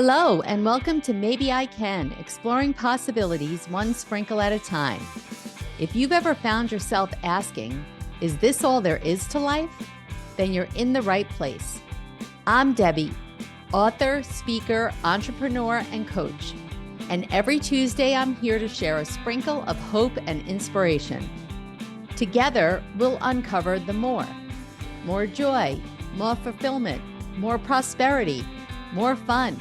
Hello, and welcome to Maybe I Can, exploring possibilities one sprinkle at a time. If you've ever found yourself asking, is this all there is to life? Then you're in the right place. I'm Debbie, author, speaker, entrepreneur, and coach. And every Tuesday, I'm here to share a sprinkle of hope and inspiration. Together, we'll uncover the more joy, more fulfillment, more prosperity, more fun.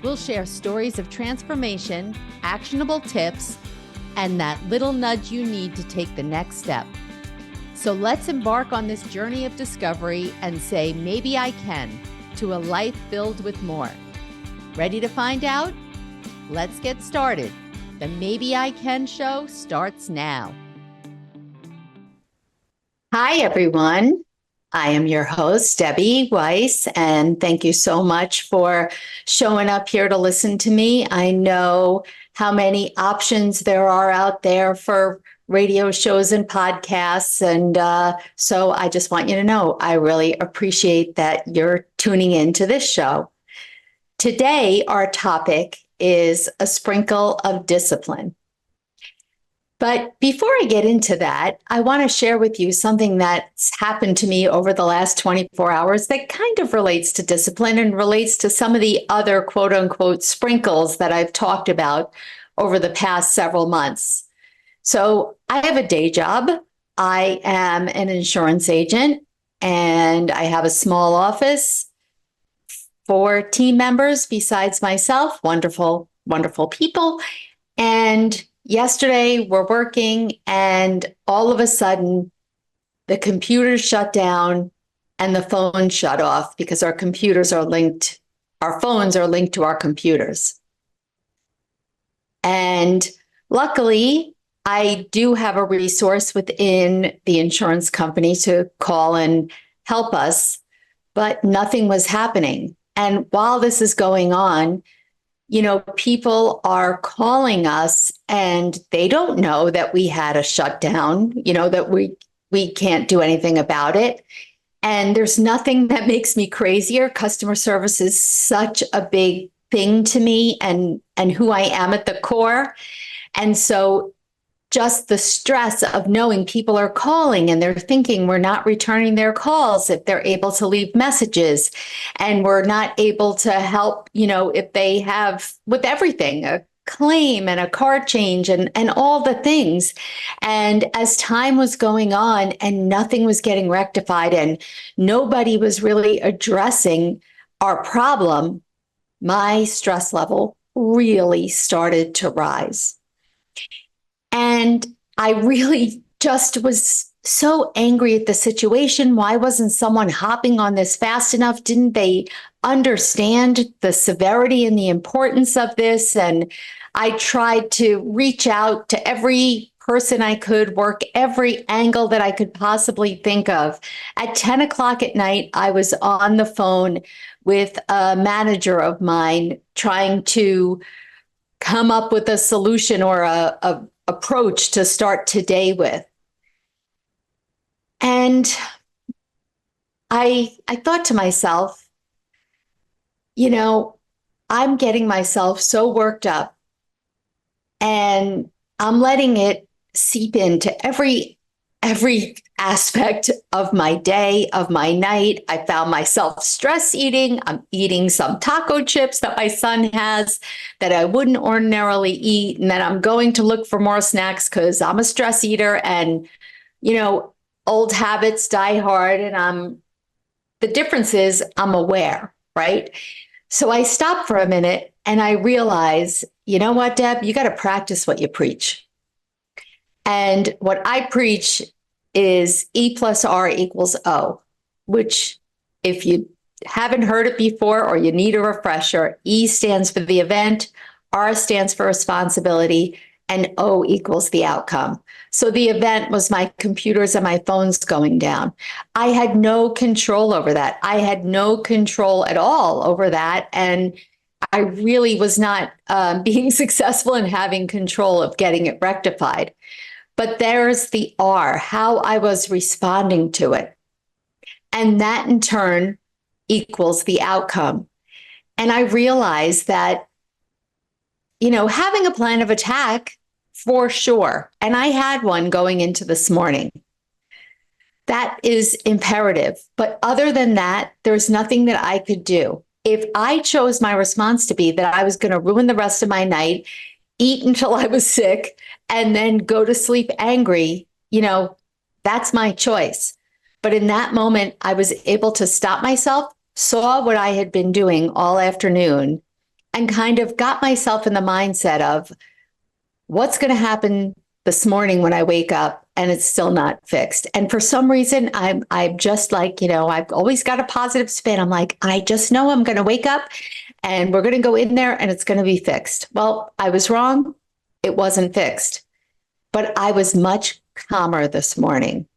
We'll share stories of transformation, actionable tips, and that little nudge you need to take the next step. So let's embark on this journey of discovery and say, maybe I can, to a life filled with more. Ready to find out? Let's get started. The Maybe I Can show starts now. Hi, everyone. I am your host, Debbie Weiss, and thank you so much for showing up here to listen to me. I know how many options there are out there for radio shows and podcasts, and so I just want you to know I really appreciate that you're tuning in to this show. Today, our topic is a sprinkle of discipline. But before I get into that, I want to share with you something that's happened to me over the last 24 hours that kind of relates to discipline and relates to some of the other quote unquote sprinkles that I've talked about over the past several months. So I have a day job. I am an insurance agent and I have a small office, 4 team members besides myself, wonderful, wonderful people. And yesterday, we're working, and all of a sudden, the computer shut down and the phone shut off because our phones are linked to our computers. And luckily, I do have a resource within the insurance company to call and help us, but nothing was happening. And while this is going on, people are calling us and they don't know that we had a shutdown, that we can't do anything about it. And there's nothing that makes me crazier. Customer service is such a big thing to me and who I am at the core. And so just the stress of knowing people are calling and they're thinking we're not returning their calls if they're able to leave messages, and we're not able to help, if they have with everything, a claim and a car change and all the things. And as time was going on and nothing was getting rectified and nobody was really addressing our problem, my stress level really started to rise. And I really just was so angry at the situation. Why wasn't someone hopping on this fast enough? Didn't they understand the severity and the importance of this? And I tried to reach out to every person I could, work every angle that I could possibly think of. At 10 o'clock at night, I was on the phone with a manager of mine trying to come up with a solution or a approach to start today with. And I thought to myself, I'm getting myself so worked up and I'm letting it seep into every aspect of my day, of my night. I found myself stress eating. I'm eating some taco chips that my son has that I wouldn't ordinarily eat. And then I'm going to look for more snacks because I'm a stress eater and, old habits die hard. And the difference is I'm aware, right? So I stop for a minute and I realize, you know what, Deb, you got to practice what you preach. And what I preach is E plus R equals O, which if you haven't heard it before or you need a refresher, E stands for the event, R stands for responsibility, and O equals the outcome. So the event was my computers and my phones going down. I had no control over that. I had no control at all over that. And I really was not being successful in having control of getting it rectified. But there's the R, how I was responding to it. And that in turn equals the outcome. And I realized that, having a plan of attack for sure. And I had one going into this morning. That is imperative. But other than that, there's nothing that I could do. If I chose my response to be that I was going to ruin the rest of my night, eat until I was sick, and then go to sleep angry, that's my choice. But in that moment, I was able to stop myself, saw what I had been doing all afternoon, and kind of got myself in the mindset of what's going to happen this morning when I wake up and it's still not fixed. And for some reason, I'm just like, I've always got a positive spin. I'm like, I just know I'm going to wake up and we're going to go in there and it's going to be fixed. Well, I was wrong. It wasn't fixed. But I was much calmer this morning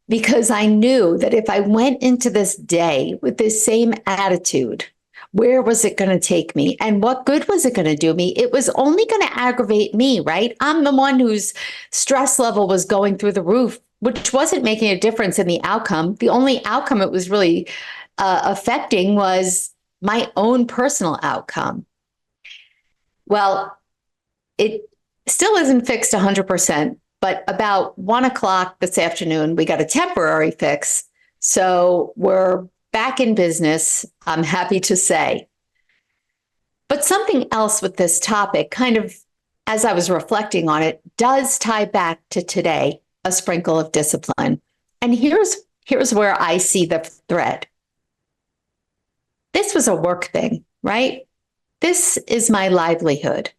because I knew that if I went into this day with this same attitude, where was it going to take me? And what good was it going to do me? It was only going to aggravate me, right? I'm the one whose stress level was going through the roof, which wasn't making a difference in the outcome. The only outcome it was really affecting was my own personal outcome. Well, it still isn't fixed 100%, but about 1 o'clock this afternoon, we got a temporary fix. So we're back in business, I'm happy to say. But something else with this topic, kind of as I was reflecting on it, does tie back to today, a sprinkle of discipline. And here's where I see the thread. This was a work thing, right? This is my livelihood.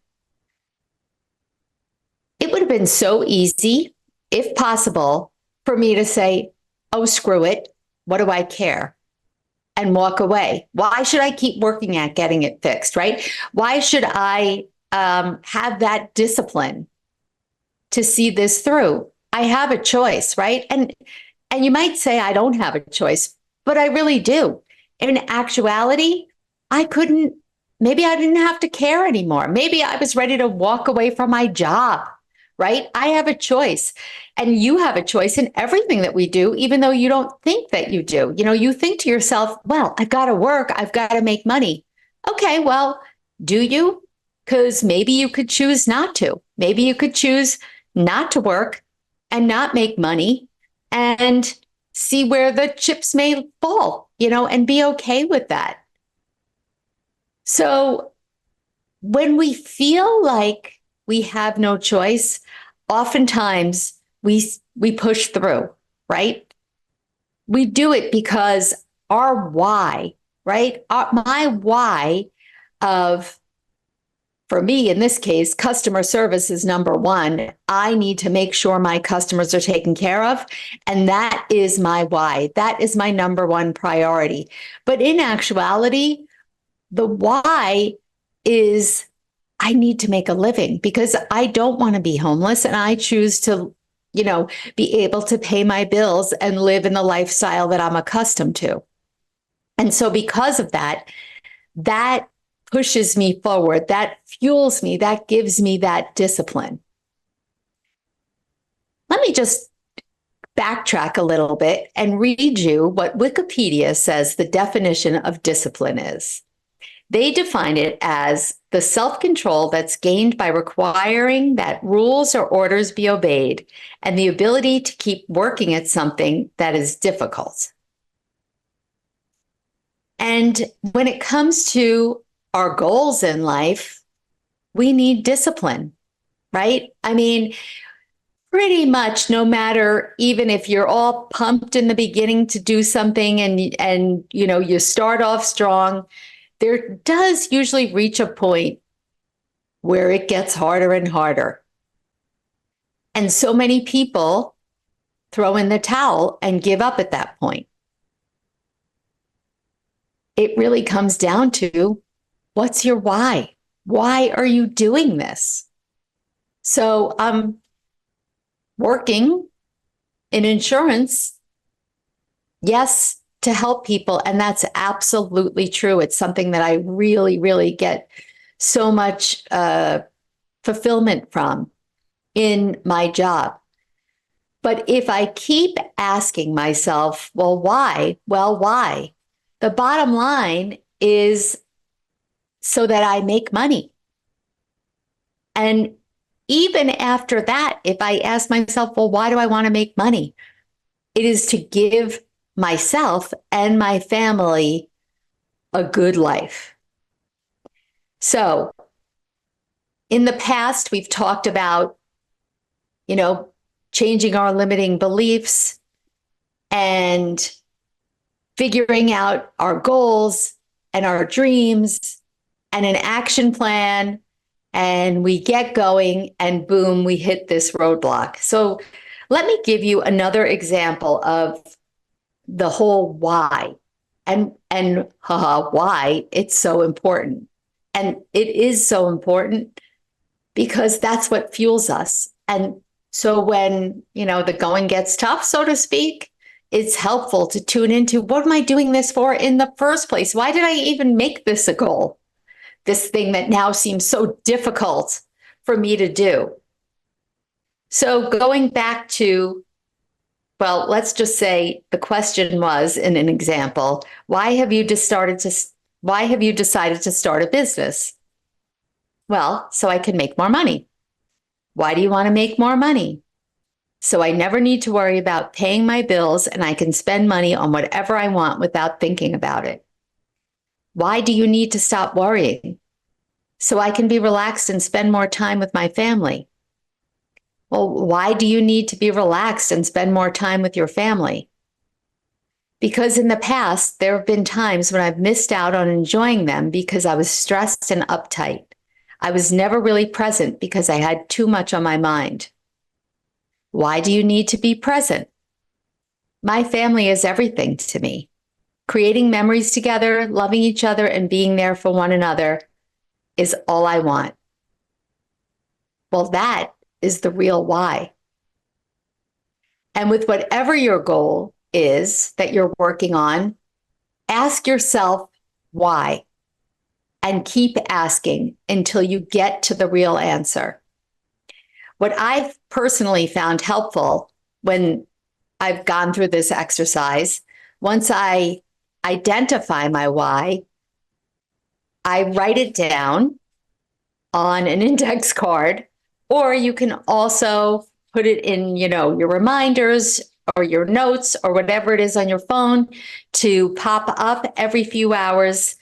It would have been so easy, if possible, for me to say, oh, screw it. What do I care? And walk away. Why should I keep working at getting it fixed, right? Why should I have that discipline to see this through? I have a choice, right? And you might say I don't have a choice, but I really do. In actuality, maybe I didn't have to care anymore. Maybe I was ready to walk away from my job, right? I have a choice. And you have a choice in everything that we do, even though you don't think that you do. You think to yourself, well, I've got to work. I've got to make money. Okay, well, do you? Because maybe you could choose not to. Maybe you could choose not to work and not make money and see where the chips may fall, and be okay with that. So when we feel like we have no choice, oftentimes we push through, right? We do it because our why, right? My why for me, in this case, customer service is number one. I need to make sure my customers are taken care of. And that is my why. That is my number one priority. But in actuality, the why is I need to make a living because I don't want to be homeless and I choose to, be able to pay my bills and live in the lifestyle that I'm accustomed to. And so because of that, that pushes me forward, that fuels me, that gives me that discipline. Let me just backtrack a little bit and read you what Wikipedia says the definition of discipline is. They define it as the self-control that's gained by requiring that rules or orders be obeyed and the ability to keep working at something that is difficult. And when it comes to our goals in life, we need discipline, right? I mean, pretty much no matter, even if you're all pumped in the beginning to do something and you start off strong, there does usually reach a point where it gets harder and harder. And so many people throw in the towel and give up at that point. It really comes down to what's your why? Why are you doing this? So I'm working in insurance, yes, to help people. And that's absolutely true. It's something that I really, really get so much fulfillment from in my job. But if I keep asking myself, well, why? Well, why? The bottom line is so that I make money. And even after that, if I ask myself, well, why do I want to make money? It is to give myself and my family a good life. So in the past, we've talked about, changing our limiting beliefs and figuring out our goals and our dreams and an action plan. And we get going and boom, we hit this roadblock. So let me give you another example of the whole why and why it's so important. And it is so important because that's what fuels us. And so when, the going gets tough, so to speak, it's helpful to tune into, what am I doing this for in the first place? Why did I even make this a goal? This thing that now seems so difficult for me to do. So going back to, well, let's just say the question was, in an example, why have you decided to start a business? Well, so I can make more money. Why do you want to make more money? So I never need to worry about paying my bills and I can spend money on whatever I want without thinking about it. Why do you need to stop worrying? So I can be relaxed and spend more time with my family. Well, why do you need to be relaxed and spend more time with your family? Because in the past, there have been times when I've missed out on enjoying them because I was stressed and uptight. I was never really present because I had too much on my mind. Why do you need to be present? My family is everything to me. Creating memories together, loving each other, and being there for one another is all I want. Well, that is the real why. And with whatever your goal is that you're working on, ask yourself why and keep asking until you get to the real answer. What I've personally found helpful when I've gone through this exercise, once I identify my why, I write it down on an index card, or you can also put it in, your reminders or your notes or whatever it is on your phone to pop up every few hours.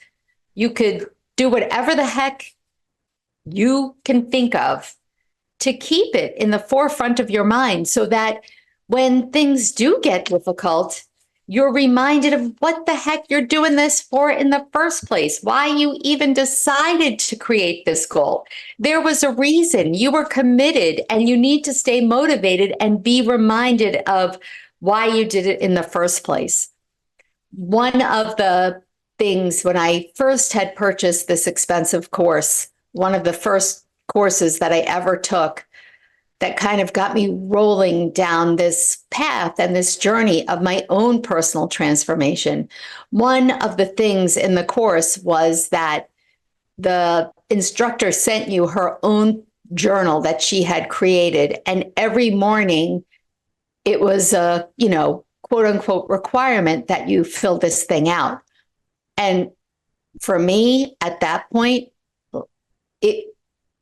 You could do whatever the heck you can think of to keep it in the forefront of your mind so that when things do get difficult, you're reminded of what the heck you're doing this for in the first place, why you even decided to create this goal. There was a reason. You were committed, and you need to stay motivated and be reminded of why you did it in the first place. One of the things when I first had purchased this expensive course, one of the first courses that I ever took, that kind of got me rolling down this path and this journey of my own personal transformation. One of the things in the course was that the instructor sent you her own journal that she had created. And every morning it was a, quote unquote requirement that you fill this thing out. And for me at that point, it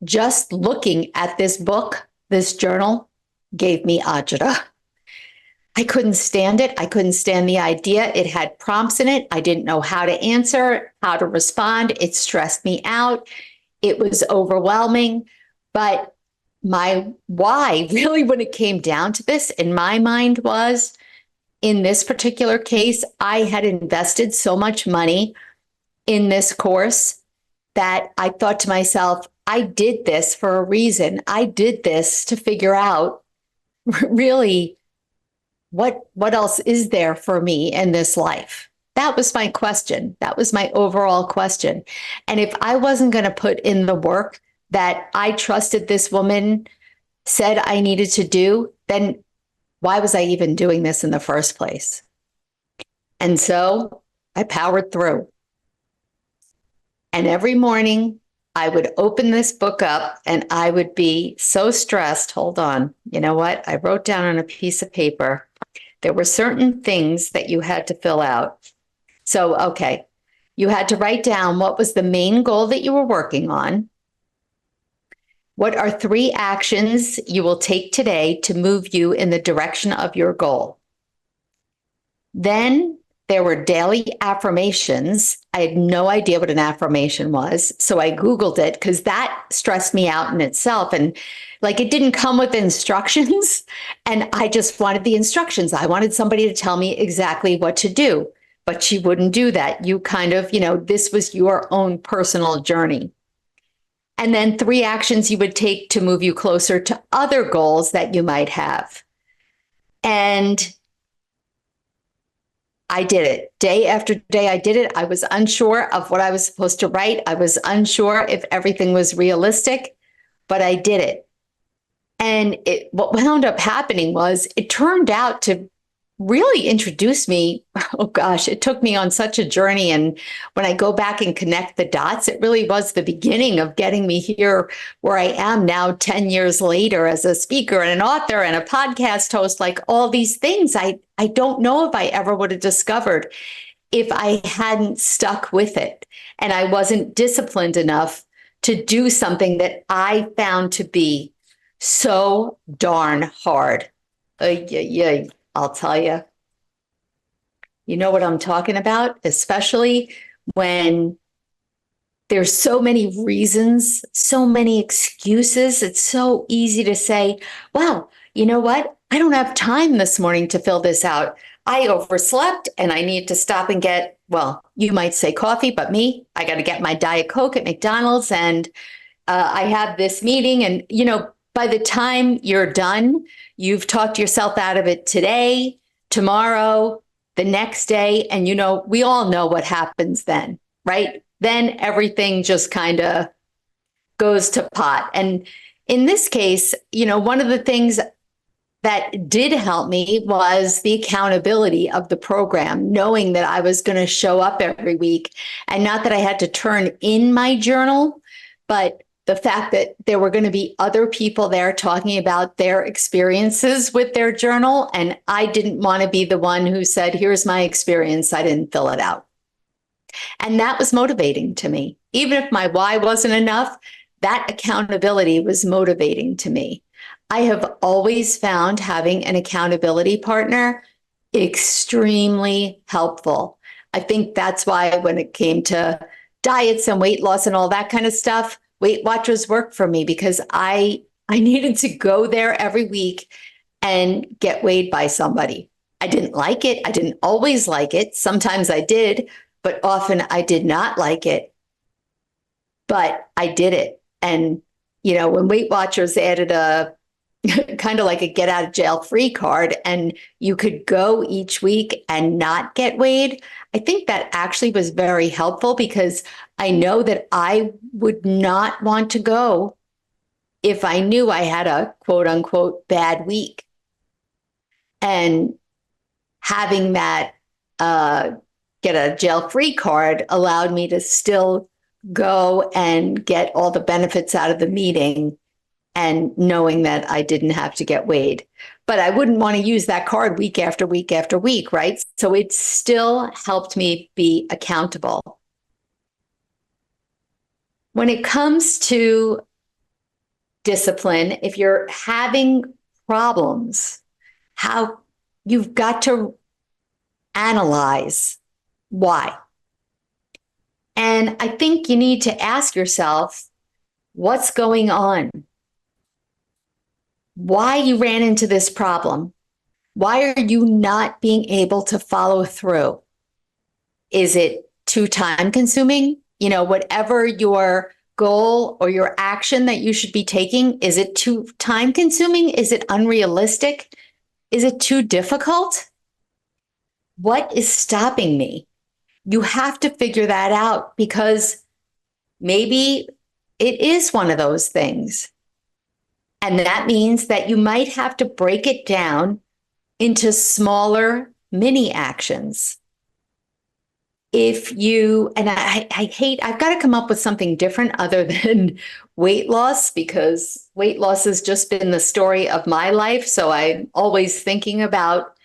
just looking at this book, this journal, gave me agita. I couldn't stand it. I couldn't stand the idea. It had prompts in it. I didn't know how to answer, how to respond. It stressed me out. It was overwhelming. But my why, really, when it came down to this, in my mind was, in this particular case, I had invested so much money in this course that I thought to myself, I did this for a reason. I did this to figure out really what else is there for me in this life. That was my question. That was my overall question. And if I wasn't going to put in the work that I trusted this woman said I needed to do, then why was I even doing this in the first place? And so I powered through. And every morning I would open this book up and I would be so stressed. Hold on. You know what? I wrote down on a piece of paper, there were certain things that you had to fill out. So, okay. You had to write down what was the main goal that you were working on. What are 3 actions you will take today to move you in the direction of your goal? Then there were daily affirmations. I had no idea what an affirmation was. So I Googled it because that stressed me out in itself. And like it didn't come with instructions. And I just wanted the instructions. I wanted somebody to tell me exactly what to do. But she wouldn't do that. You kind of, this was your own personal journey. And then 3 actions you would take to move you closer to other goals that you might have. And I did it. Day after day, I did it. I was unsure of what I was supposed to write. I was unsure if everything was realistic, but I did it. And what wound up happening was it turned out to really introduce me. Oh gosh, it took me on such a journey. And when I go back and connect the dots, it really was the beginning of getting me here where I am now 10 years later as a speaker and an author and a podcast host, like all these things I don't know if I ever would have discovered if I hadn't stuck with it. And I wasn't disciplined enough to do something that I found to be so darn hard. I'll tell you. You know what I'm talking about, especially when there's so many reasons, so many excuses. It's so easy to say, well, you know what? I don't have time this morning to fill this out. I overslept and I need to stop and get, well, you might say coffee, but me, I got to get my Diet Coke at McDonald's and I have this meeting. And, by the time you're done, you've talked yourself out of it today, tomorrow, the next day. And, we all know what happens then, right? Then everything just kind of goes to pot. And in this case, one of the things that did help me was the accountability of the program, knowing that I was going to show up every week and not that I had to turn in my journal, but the fact that there were going to be other people there talking about their experiences with their journal. And I didn't want to be the one who said, here's my experience. I didn't fill it out. And that was motivating to me. Even if my why wasn't enough, that accountability was motivating to me. I have always found having an accountability partner extremely helpful. I think that's why when it came to diets and weight loss and all that kind of stuff, Weight Watchers worked for me because I needed to go there every week and get weighed by somebody. I didn't like it. I didn't always like it. Sometimes I did, but often I did not like it. But I did it. And, when Weight Watchers added a kind of like a get out of jail free card and you could go each week and not get weighed, I think that actually was very helpful because I know that I would not want to go if I knew I had a quote unquote bad week. And having that get a jail free card allowed me to still go and get all the benefits out of the meeting and knowing that I didn't have to get weighed. But I wouldn't want to use that card week after week after week, right? So it still helped me be accountable. When it comes to discipline, if you're having problems, how you've got to analyze why. And I think you need to ask yourself, what's going on? Why you ran into this problem? Why are you not being able to follow through? Is it too time consuming? Whatever your goal or your action that you should be taking, is it too time consuming? Is it unrealistic? Is it too difficult? What is stopping me? You have to figure that out because maybe it is one of those things. And that means that you might have to break it down into smaller mini actions. I've got to come up with something different other than weight loss because weight loss has just been the story of my life. So I'm always thinking about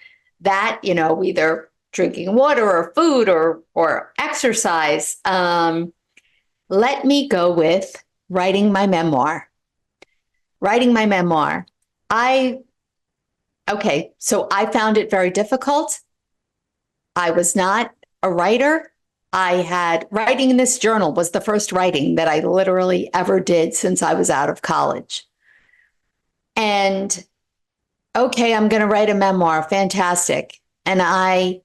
that, either drinking water or food or exercise. Let me go with writing my memoir. Writing my memoir. So I found it very difficult. I was not a writer. I had writing in this journal was the first writing that I literally ever did since I was out of college. And okay, I'm going to write a memoir. Fantastic. And I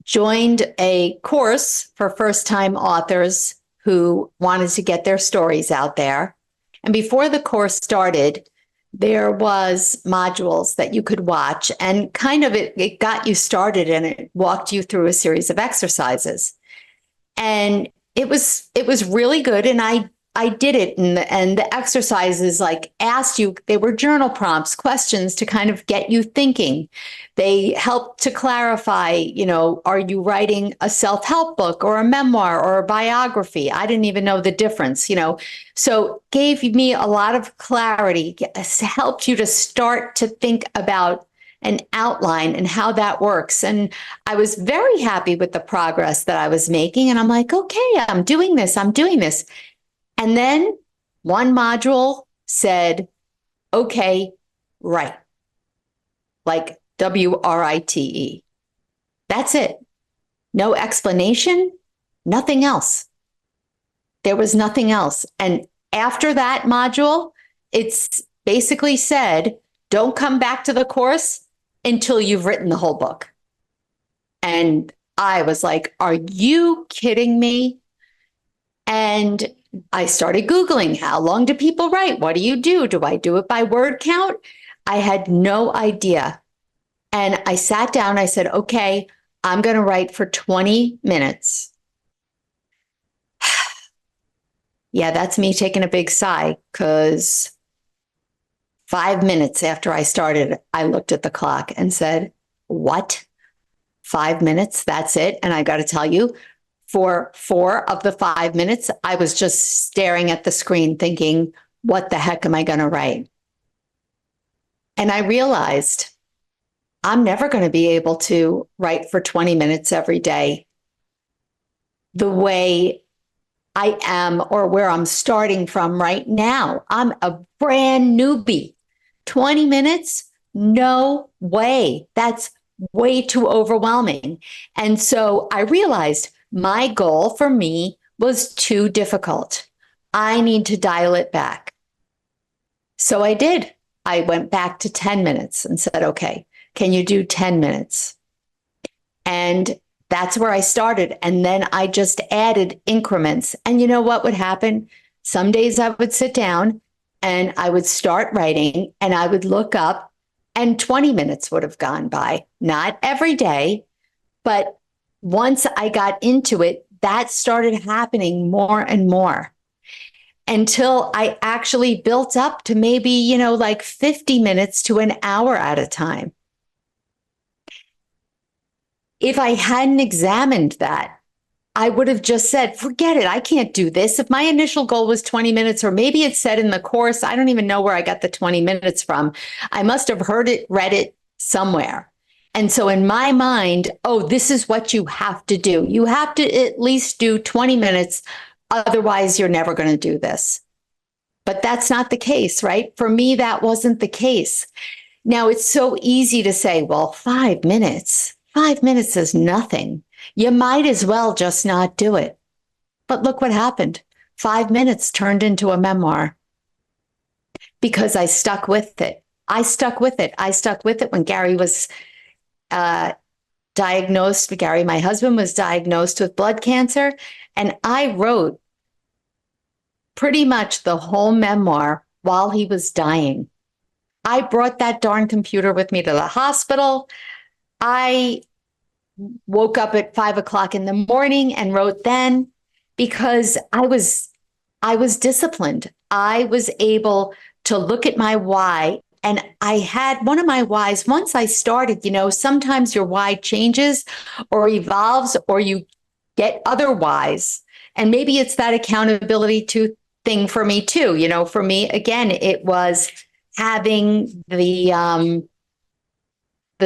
joined a course for first time authors who wanted to get their stories out there. And before the course started, there was modules that you could watch, and kind of it got you started and it walked you through a series of exercises. And it was really good. And I did it. And the exercises like asked you, they were journal prompts, questions to kind of get you thinking. They helped to clarify, are you writing a self-help book or a memoir or a biography? I didn't even know the difference, so gave me a lot of clarity, helped you to start to think about an outline and how that works. And I was very happy with the progress that I was making. And I'm like, okay, I'm doing this. And then one module said, okay, write. Like WRITE. That's it. No explanation, nothing else. There was nothing else. And after that module, it's basically said, don't come back to the course until you've written the whole book. And I was like, are you kidding me? And I started Googling, how long do people write? What do you do? Do I do it by word count? I had no idea. And I sat down, I said, okay, I'm going to write for 20 minutes. Yeah, that's me taking a big sigh, because 5 minutes after I started, I looked at the clock and said, what? 5 minutes? That's it? And I got to tell you, for 4 of the 5 minutes, I was just staring at the screen thinking, what the heck am I going to write? And I realized I'm never going to be able to write for 20 minutes every day the way I am, or where I'm starting from right now. I'm a brand newbie. 20 minutes? No way. That's way too overwhelming. And so I realized my goal for me was too difficult. I need to dial it back. So I did. I went back to 10 minutes and said, okay, can you do 10 minutes? And that's where I started. And then I just added increments. And you know what would happen? Some days I would sit down and I would start writing and I would look up and 20 minutes would have gone by. Not every day, but once I got into it, that started happening more and more until I actually built up to maybe, like 50 minutes to an hour at a time. If I hadn't examined that, I would have just said, forget it. I can't do this. If my initial goal was 20 minutes, or maybe it said in the course, I don't even know where I got the 20 minutes from. I must have heard it, read it somewhere. And so in my mind, oh, this is what you have to do. You have to at least do 20 minutes. Otherwise, you're never going to do this. But that's not the case, right? For me, that wasn't the case. Now, it's so easy to say, well, 5 minutes. 5 minutes is nothing. You might as well just not do it. But look what happened. 5 minutes turned into a memoir because I stuck with it. I stuck with it when Gary was diagnosed. Gary, my husband, was diagnosed with blood cancer. And I wrote pretty much the whole memoir while he was dying. I brought that darn computer with me to the hospital. I woke up at 5 o'clock in the morning and wrote then, because I was disciplined. I was able to look at my why. And I had one of my whys, once I started, sometimes your why changes or evolves, or you get other whys. And maybe it's that accountability thing for me too. For me, again, it was having the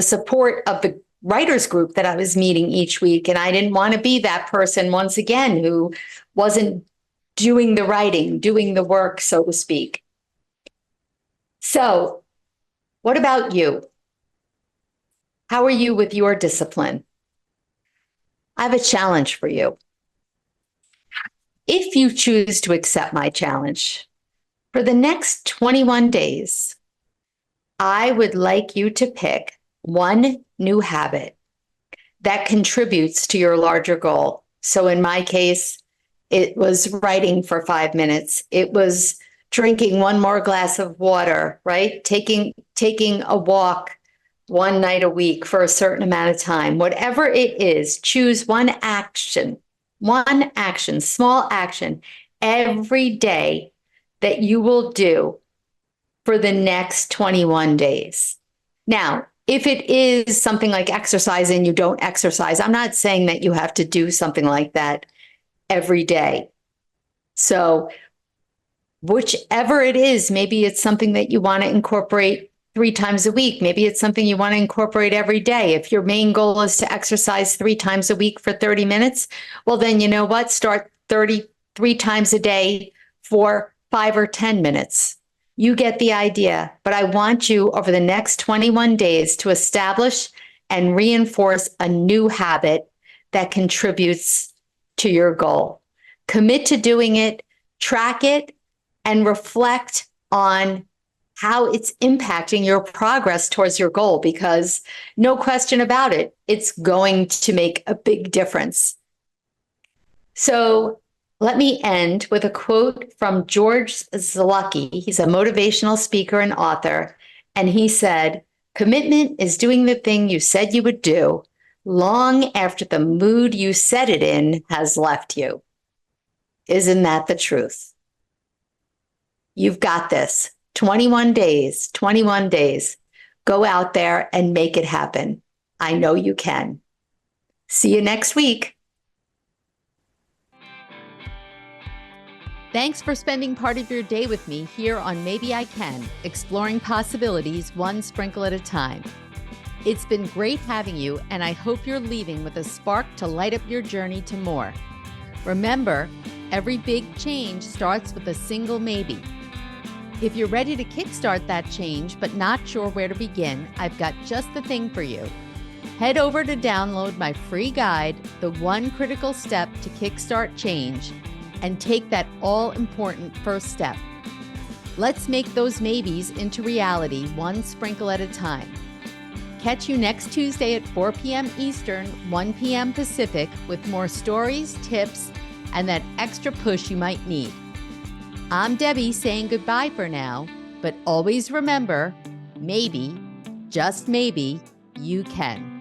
support of writers group that I was meeting each week. And I didn't want to be that person once again who wasn't doing the writing, doing the work, so to speak. So, what about you? How are you with your discipline? I have a challenge for you. If you choose to accept my challenge, for the next 21 days, I would like you to pick one new habit that contributes to your larger goal. So in my case, it was writing for 5 minutes. It was drinking one more glass of water, right? Taking a walk one night a week for a certain amount of time. Whatever it is, choose one action, small action every day that you will do for the next 21 days. Now, if it is something like exercise and you don't exercise, I'm not saying that you have to do something like that every day. So whichever it is, maybe it's something that you want to incorporate 3 times a week. Maybe it's something you want to incorporate every day. If your main goal is to exercise 3 times a week for 30 minutes, well, then you know what? Start 33 times a day for 5 or 10 minutes. You get the idea, but I want you over the next 21 days to establish and reinforce a new habit that contributes to your goal. Commit to doing it, track it, and reflect on how it's impacting your progress towards your goal, because no question about it, it's going to make a big difference. So let me end with a quote from George Zalewski. He's a motivational speaker and author. And he said, "Commitment is doing the thing you said you would do long after the mood you said it in has left you." Isn't that the truth? You've got this. 21 days, 21 days. Go out there and make it happen. I know you can. See you next week. Thanks for spending part of your day with me here on Maybe I Can, exploring possibilities one sprinkle at a time. It's been great having you, and I hope you're leaving with a spark to light up your journey to more. Remember, every big change starts with a single maybe. If you're ready to kickstart that change but not sure where to begin, I've got just the thing for you. Head over to download my free guide, The One Critical Step to Kickstart Change, and take that all-important first step. Let's make those maybes into reality one sprinkle at a time. Catch you next Tuesday at 4 p.m. Eastern, 1 p.m. Pacific with more stories, tips, and that extra push you might need. I'm Debbie saying goodbye for now, but always remember, maybe, just maybe, you can.